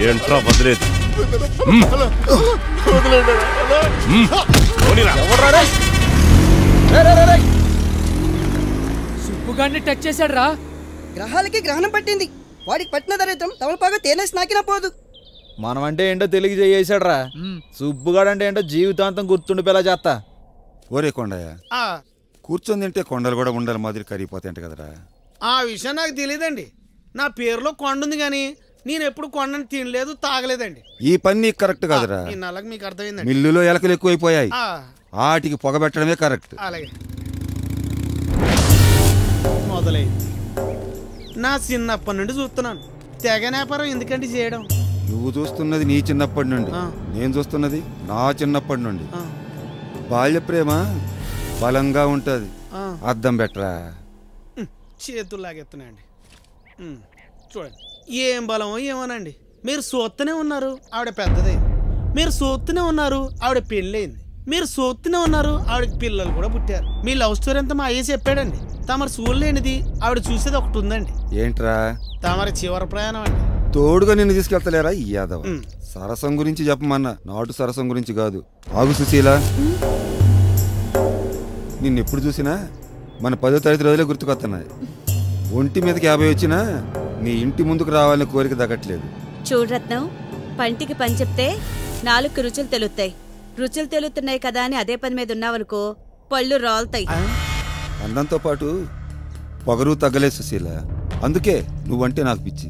ఏంట్రా వదిలేదు? సుబ్బుగాడిని టచ్ చేశాడు రా. గ్రహాలకి గ్రహణం పట్టింది. వాడికి పట్టిన దరిద్రం తమలపాగా తేనేసి నాకినా పోదు. మనం అంటే ఏంటో తెలియ చేసాడు రా. సుబ్బుగాడు అంటే ఏంటో జీవితాంతం గుర్తుండిపోయేలా చేస్తా. ఓరే కొండయ్య, కూర్చొని తింటే కొండలు కూడా ఉండాలి మాదిరి కరిగిపోతాయంట కదరా. ఆ విషయం నాకు తెలియదండి. నా పేరులో కొండ ఉంది కానీ నేను ఎప్పుడు కొండని తినలేదు, తాగలేదండి. ఈ పని నీకు కరెక్ట్ కాదురా. మీకు అర్థమైందండి. మిల్లులో ఎలకలు ఎక్కువైపోయాయి, వాటికి పొగబెట్టడమే కరెక్ట్. అలాగే మొదలైంది. నా చిన్నప్పటి నుండి చూస్తున్నాను తెగ వ్యాపారం ఎందుకంటే చేయడం. నువ్వు చూస్తున్నది నీ చిన్నప్పటి నుండి, నేను చూస్తున్నది నా చిన్నప్పటి నుండి. బాల్య ప్రేమ బలంగా ఉంటది, అర్థం బెటరా. చేతులు లాగెత్తున్నాయండి. చూడండి ఏం బలమో ఏమోనండి. మీరు సోత్తనే ఉన్నారు, ఆవిడ పెద్దదైంది. మీరు సోత్తనే ఉన్నారు, ఆవిడ పెళ్ళయింది. మీరు సోత్తనే ఉన్నారు, ఆవిడకి పిల్లలు కూడా పుట్టారు. మీ లవ్ స్టోరీ అంతా మా అయ్యే చెప్పాడండి. తమరు చూడలేనిది ఆవిడ చూసేది ఒకటి ఉందండి. ఏంట్రా? తమరి చివరి ప్రయాణం అండి. తోడుగా నిన్ను తీసుకెళ్తలేరా ఈ యాదవ్? సరసం గురించి చెప్పమన్నా, నాటు సరసం గురించి కాదు. ఆగు సుశీల, నిన్నెప్పుడు చూసినా మన 10వ తరగతి రోజులే గుర్తుకొస్తున్నాయి. ఒంటి మీదకి 50 వచ్చినా నీ ఇంటి ముందుకు రావాలని కోరిక తగ్గట్లేదు. చూడరత్నం, పంటికి పని చెప్తే 4 రుచులు తెలుస్తాయి. రుచులు తెలుస్తున్నాయి కదా అని అదే పని మీద ఉన్నావనుకో పళ్ళు రాలుతాయి. అందంతో పాటు పొగరు తగ్గలేదు సుశీల. అందుకే నువ్వంటే నాకు పిచ్చి.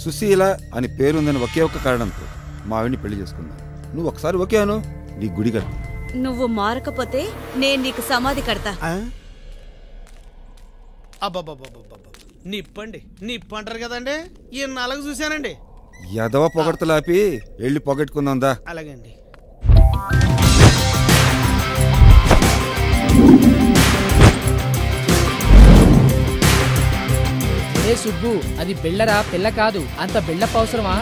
సుశీల అని పేరుందని ఒకే ఒక్క కారణంతో మా ఆవిడ్ని పెళ్లి చేసుకున్నా. నువ్వు ఒకసారి ఓకే అను, నీ గుడి కడతా. నువ్వు మారకపోతే నేను నీకు సమాధి కడతా. నిప్పండి, నిప్పంటారు కదండి. ఈ 4 చూశానండి. ఎదవ పొగడతలాపి వెళ్ళి పొగట్టుకుందా. అలాగండి. ఏ సుబ్బు, అది బిళ్ళరా, పిల్ల కాదు. అంత బిళ్ళ అవసరమా?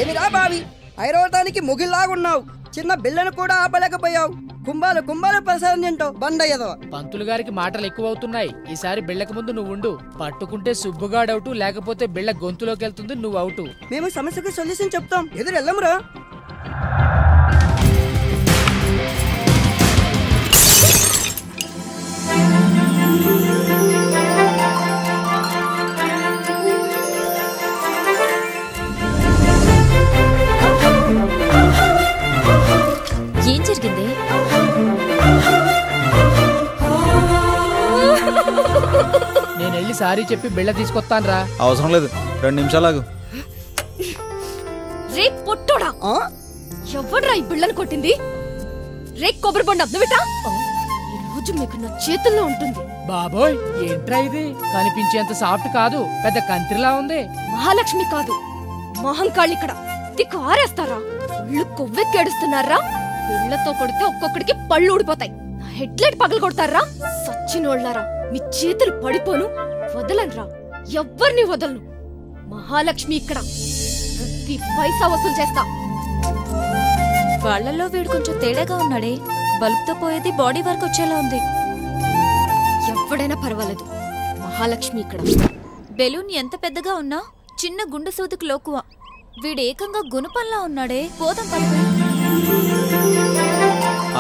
ఏమిరా బావి, ఐరోతానికి ముగిల్లాగున్నావు. చిన్న బిల్లను కూడా ఆపలేకపోయావు. కుంభాలు కుంభాలు ప్రసాదం తింటావు బండయ్యదో. పంతులు గారికి మాటలు ఎక్కువ అవుతున్నాయి. ఈసారి బిళ్ళకు ముందు నువ్వు ఉండు. పట్టుకుంటే సుబ్బుగాడవుటు, లేకపోతే బిళ్ళ గొంతులోకి వెళ్తుంది, నువ్వు అవుటు. మేము సమస్యకు సొల్యూషన్ చెప్తాం, ఎదురు వెళ్ళమురా. ఏం జరిగింది? నేను వెళ్ళి సారీ చెప్పి బిళ్ళ తీసుకొస్తాను రా. అవసరం లేదు, 2 నిమిషాలు. రే పొట్టోడా, ఎవడ్రా ఈ బిళ్ళను కొట్టింది? రే కొబ్బరి బొండం, నువ్విటా? ఈ రోజు మీకు నా చేతుల్లో ఉంటుంది. బాబోయ్, ఏంట్రా ఇది? కనిపించేంత సాఫ్ట్ కాదు, పెద్ద కంత్రిలా ఉంది. మహాలక్ష్మి కాదు, మహంకాళి. ఇక్కడ తిక్కు ఆరేస్తారా? ఒళ్ళు కొవ్వెక్కేడుస్తున్నారా? బిళ్ళతో కొడితే ఒక్కొక్కడికి పళ్ళు ఊడిపోతాయి. నా హెడ్లైట్ పగలు కొడతారా? సచ్చినోళ్ళారా, మీ చేతులు పడిపోను, వదలనరా, ఎవ్వరిని వదలను. మహాలక్ష్మి ఇక్కడ, ప్రతి పైసా వసూలు చేస్తా. వాళ్ళల్లో వీడు కొంచెం తేడాగా ఉన్నాడే. బల్బ్తో పోయేది బాడీ వరకు వచ్చేలా ఉంది. ఎవడైనా పర్వాలేదు, మహాలక్ష్మి ఇక్కడ. బెలూన్ ఎంత పెద్దగా ఉన్నా చిన్న గుండె సూదుకు లోకువ. వీడు ఏకంగా గుణపంలా ఉన్నాడే. పోదాం పలిపి.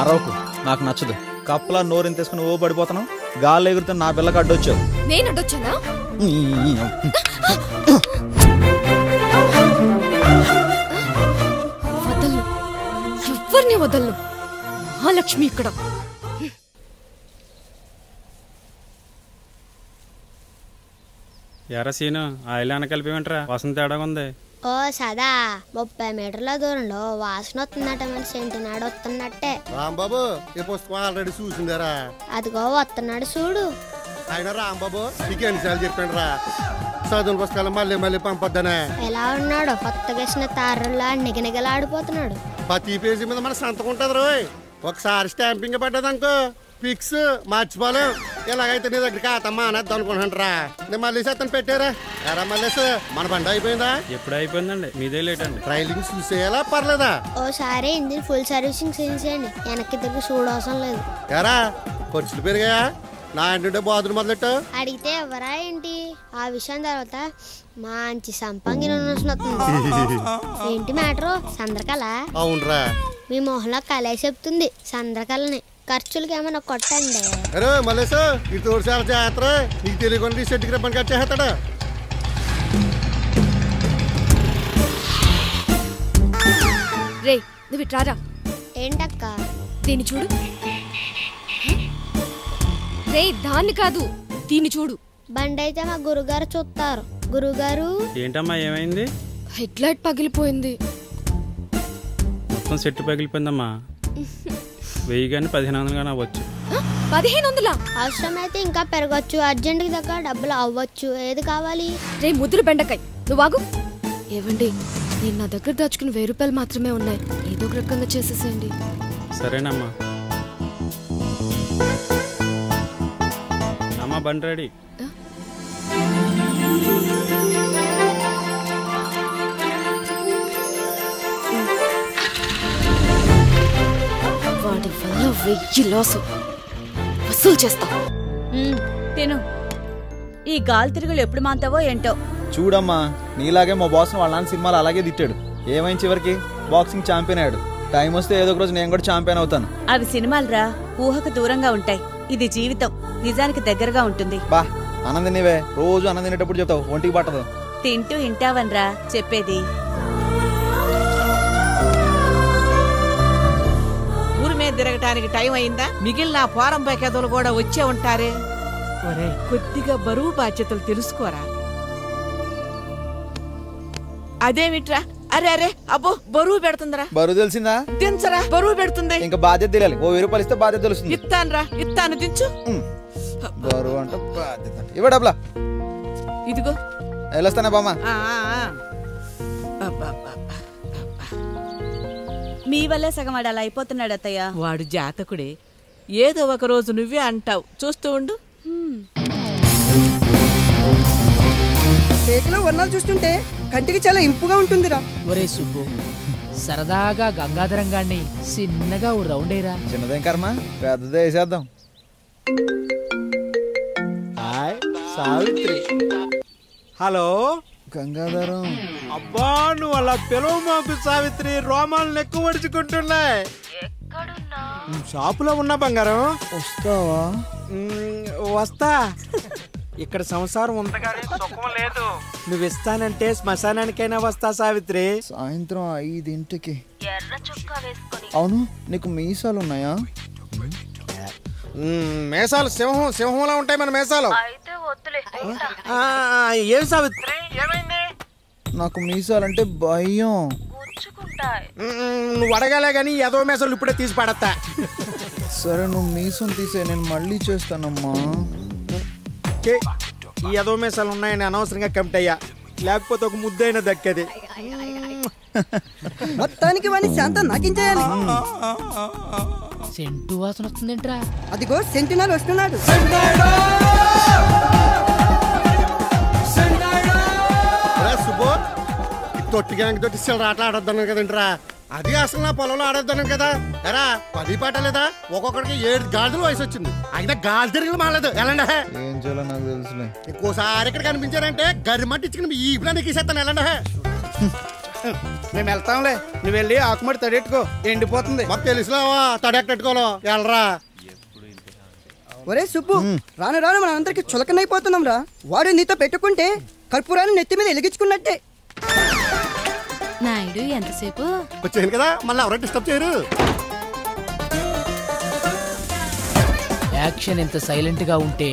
అరవకు, నాకు నచ్చదు. కప్పలా నోరెంత తీసుకుని ఓ పడిపోతున్నావు. గాల్లో ఎగురుతున్న నా పిల్లకి అడ్డొచ్చావు. నేను అడ్డొచ్చానా? వదలను, ఎవరిని వదలను. మహాలక్ష్మి ఇక్కడ. ఎరా సీను, ఆయిల్ కలిపేమంటారా? వాసన తేడాగా ఉంది. ఓ సదా 30 మీటర్ల దూరంలో వాసన వస్తుందట. మన సెంటినాడు వస్తున్నట్టే. రాంబాబు, ఈ పుస్తకం ఆల్రెడీ చూసిందారా? అదిగో వస్తున్నాడు చూడు. ఆయన రాంబాబు నీకు ఎన్నిసార్లు చెప్పాను రా, చదువుల పుస్తకాలు మళ్ళీ మళ్ళీ పంపొద్దనే. ఎలా ఉన్నాడు? కొత్తగా వేసిన తారులా నిగనిగలాడిపోతున్నాడు. ప్రతి పేజీ మీద మన సంతకం ఉంటది రోయ్. ఒకసారి స్టాంపింగ్ పడ్డదనుకో ఫిక్స్ మర్చిపోలేం. ఇలాగైతే నీ దగ్గరికి అతమ్మా అనేద్దాం అనుకుంటాను రా. నేను మళ్ళీ అతను పెట్టారా ఎరా మళ్ళీ మన బండి అయిపోయిందా? ఎప్పుడు అయిపోయిందండి, మీదే లేట్ అండి. ట్రైలింగ్ చూసేయాలా పర్లేదా? ఓసారి ఇంజిన్ ఫుల్ సర్వీసింగ్ చేయించండి, వెనక్కి తిరిగి చూడవసరం లేదు. ఎరా ఖర్చులు పెరిగాయా? నా ఇంటి బాధలు మొదలెట్టు. అడిగితే ఎవరా ఏంటి? ఆ విషయం తర్వాత మంచి సంపంగి వస్తుంది. ఏంటి మ్యాటరు? చంద్రకళ? అవునరా, మీ మొహంలో కళ చెప్తుంది చంద్రకళని. ఖర్చులకి ఏమైనా కొట్టండి. అరే మల్లేసు ఈ తోడు చాలా జాగ్రత్త. నీకు తెలియకుండా సెట్కి రప్పని కట్ చేస్తాడా? రే నువ్వు ఇట్రారా. ఏంటక్క? దీన్ని చూడు. రే దాన్ని కాదు, దీన్ని చూడు. బండి అయితే మా గురుగారు చూస్తారు. గురుగారు ఏంటమ్మా ఏమైంది? హెడ్ లైట్ పగిలిపోయింది. మొత్తం సెట్ పగిలిపోయిందమ్మా. 1000 కానీ 1500 కానీ అవ్వచ్చు. 1500? అవసరమైతే ఇంకా పెరగచ్చు. అర్జెంట్ దగ్గర డబ్బులు అవ్వచ్చు. ఏది కావాలి? రే ముద్దులు బెండకాయ నువ్వు ఆగు. ఏవండి నేను నా దగ్గర దాచుకుని 1000 రూపాయలు మాత్రమే ఉన్నాయి. ఏదో ఒక రకంగా చేసేసేయండి. సరేనమ్మా. అమ్మా బండి రెడీ. వాడి వల్ల 1000 లాసు వసూలు చేస్తా. తిను. ఈ గాలి తిరుగులు ఎప్పుడు మాంతావో ఏంటో. చూడమ్మా, నీలాగే మా బాస్ వాళ్ళ నాన్న సినిమాలు అలాగే తిట్టాడు. ఏమైంది చివరికి? బాక్సింగ్ ఛాంపియన్ అయ్యాడు. టైం వస్తే ఏదో ఒక రోజు నేను కూడా ఛాంపియన్ అవుతాను. అవి సినిమాలురా, ఊహకు దూరంగా ఉంటాయి. ఇది జీవితం, నిజానికి దగ్గరగా ఉంటుంది. బా ఆనంది నీవే రోజు అన్నం తినేటప్పుడు చెప్తావు, ఒంటికి పట్టదు. తింటూ ఇంటావన్రా చెప్పేది. ఊరి మీద తిరగటానికి టైం అయిందా? మిగిలిన పోరం పైకేదోలు కూడా వచ్చే ఉంటారే. ఒరే కొద్దిగా బరువు బాధ్యతలు తెలుసుకోరా. అదేమిట్రా? అరే అరే అబ్బో బరువు పెడుతుందిరా. బరువు తెలిసిందా? దించరా, బరువు పెడుతుంది. ఇంకా బాధ్యత తెలియాలి. 1000 రూపాయలు ఇస్తే బాధ్యత తెలుస్తుంది. ఇస్తానురా, ఇస్తాను, దించు. బరువు అంటే బాధ్యత. ఇవ్వ డబ్బులా. ఇదిగో వెళ్ళొస్తానే బామ్మ. మీ వల్లే సగం వాడు అలా అయిపోతున్నాడు అత్తయ్య. వాడు జాతకుడే. ఏదో ఒక రోజు నువ్వే అంటావు, చూస్తూ ఉండు. కేకులో వర్ణాలు చూస్తుంటే కంటికి చాలా ఇంపుగా ఉంటుందిరా. ఒరే సుబ్బు, సరదాగా గంగాధరం గాన్ని చిన్నగా ఓ రౌండ్ అయ్యరా. చిన్నదేం కర్మ, పెద్దదే వేసేద్దాం. హాయ్ సావిత్రి. హలో గంగాధరం. అబ్బా నువ్వు అలా పిలువ మాకు సావిత్రి. రోమాలను ఎక్కువ వడుచుకుంటున్నాయి. షాపులో ఉన్నా బంగారం. వస్తావా? వస్తా. ఇక్కడ సంసారం ఉందగానే సుఖం లేదు. నువ్వు ఇస్తానంటే శ్మశానానికైనా వస్తా సావిత్రి. సాయంత్రం 5ంటికి. అవును, నీకు మీసాలు ఉన్నాయా? మేసాలు సింహంలా ఉంటాయి మన మేసాలు. ఏం సావిత్రి ఏమైంది? నాకు మీసాలంటే భయం. నువ్వు అడగాలే గానీ ఏదో మేసాలు ఇప్పుడే తీసి పడతా. సరే నువ్వు మీసం తీసే, నేను మళ్ళీ చేస్తానమ్మా. ఈ ఏదో మేసాలు ఉన్నాయని అనవసరంగా కమిట్ అయ్యా, లేకపోతే ఒక ముద్దైనా దక్కేది. మొత్తానికి వాడిని శాంతం నాకించేయాలి. సెంటు వాసన వస్తుందేంట్రా? అదిగో సెంటినల్ వస్తున్నాడు. సుబ్బు తొట్టి గ్యాంగ్ తోటి ఆట ఆడొద్దాను కదంటరా. అది అసలు నా పొలంలో ఆడొద్దాను కదా. ఎరా 10 పాట లేదా? ఒక్కొక్కడికి 7 గాజులు వయసు వచ్చింది. అయినా గాలి తిరిగి మాలేదు. ఎలాండే ఏం చేయాలో నాకు తెలుసులే. ఇంకోసారి ఇక్కడ కనిపించారంటే గరిమట్టి ఇచ్చుకుని ఈ ప్లాన్ తీసేస్తాను. ఎలాండే మేము వెళ్తాంలే, నువ్వు వెళ్ళి ఆకుమడి తడెట్టుకో, ఎండిపోతుంది. మాకు తెలుసులేవా తడెట్టుకోలో. వెళ్ళరా. ఒరే సుబ్బు, రాను రాను మనం అందరికి చులకనైపోతున్నాం రా. వాడు నీతో పెట్టుకుంటే కర్పూరాన్ని నెత్తి మీద ఎలిగించుకున్నట్టే. నాయుడు ఎంతసేపు వచ్చాను కదా, మళ్ళీ ఎవరైనా డిస్టర్బ్ చేయరు. యాక్షన్ ఎంత సైలెంట్ గా ఉంటే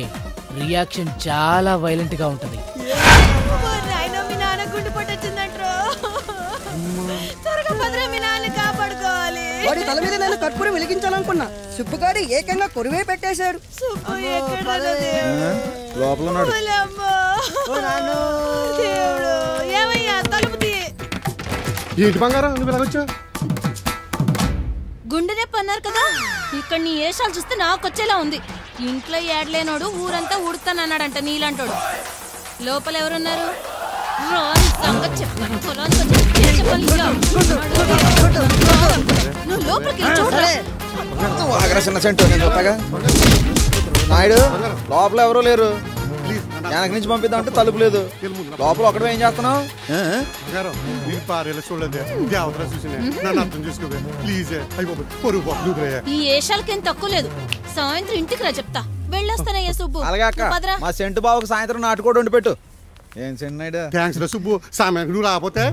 రియాక్షన్ చాలా వైలెంట్ గా ఉంటది. వాడి తల మీద నేను కర్పూరం వెలిగించాలనుకున్నా. సుబ్బుగాడు ఏకంగా కొరువే పెట్టేశాడు. లోపల ఉన్నాడు. ఏంటి బంగారం నువ్వు ఎలాగొచ్చా? గుండె నొప్పి అన్నారు కదా, ఇక్కడ నీ ఏషాలు చూస్తే నాకు వచ్చేలా ఉంది. ఇంట్లో ఏడలేనోడు ఊరంతా ఊడుతానన్నాడంట నీలాంటోడు. లోపల ఎవరున్నారు? రాని సంగతి చెప్తాను. పొలానికి వచ్చి ఏం చెప్పాలి ఇంకా? నువ్వు లోపలికి చూడలే. నాయుడు లోపల ఎవరూ లేరు, వెనక నుంచి పంపిద్దామంటే తలుపు లేదు. లోపల ఒకటే ఏం చేస్తున్నావు? ఈ ఏషాలకేం తక్కువ లేదు. సాయంత్రం ఇంటికి రా చెప్తా. వెళ్ళొస్తానయ్యా సుబ్బు. అలాగే అక్క, మా సెంటు బాబుకి సాయంత్రం నాటుకోడు వండి పెట్టు. ఏం సెంటు నాయుడు? థ్యాంక్స్ రా సుబ్బు, సమయానికి నువ్వు రాకపోతే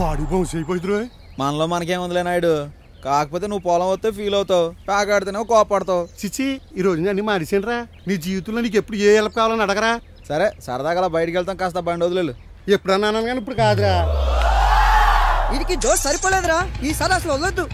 బాడీ బౌన్స్ అయిపోయింది. మనలో మనకేముందిలే నాయుడు, కాకపోతే నువ్వు పొలం వస్తే ఫీల్ అవుతావు, పేకాడితేనే కోపడతావు. చిచి ఈ రోజు అన్ని మారిసేనరా. నీ జీవితంలో నీకు ఎప్పుడు ఏ హెల్ప్ కావాలని అడగరా. సరే సరదాగా బయటికి వెళ్తాం, కాస్త బండి వదిలేదు. ఎప్పుడన్నా కానీ ఇప్పుడు కాదురా. వీడికి జోష్ సరిపోలేదురా, ఈసారి అసలు వదలొద్దు.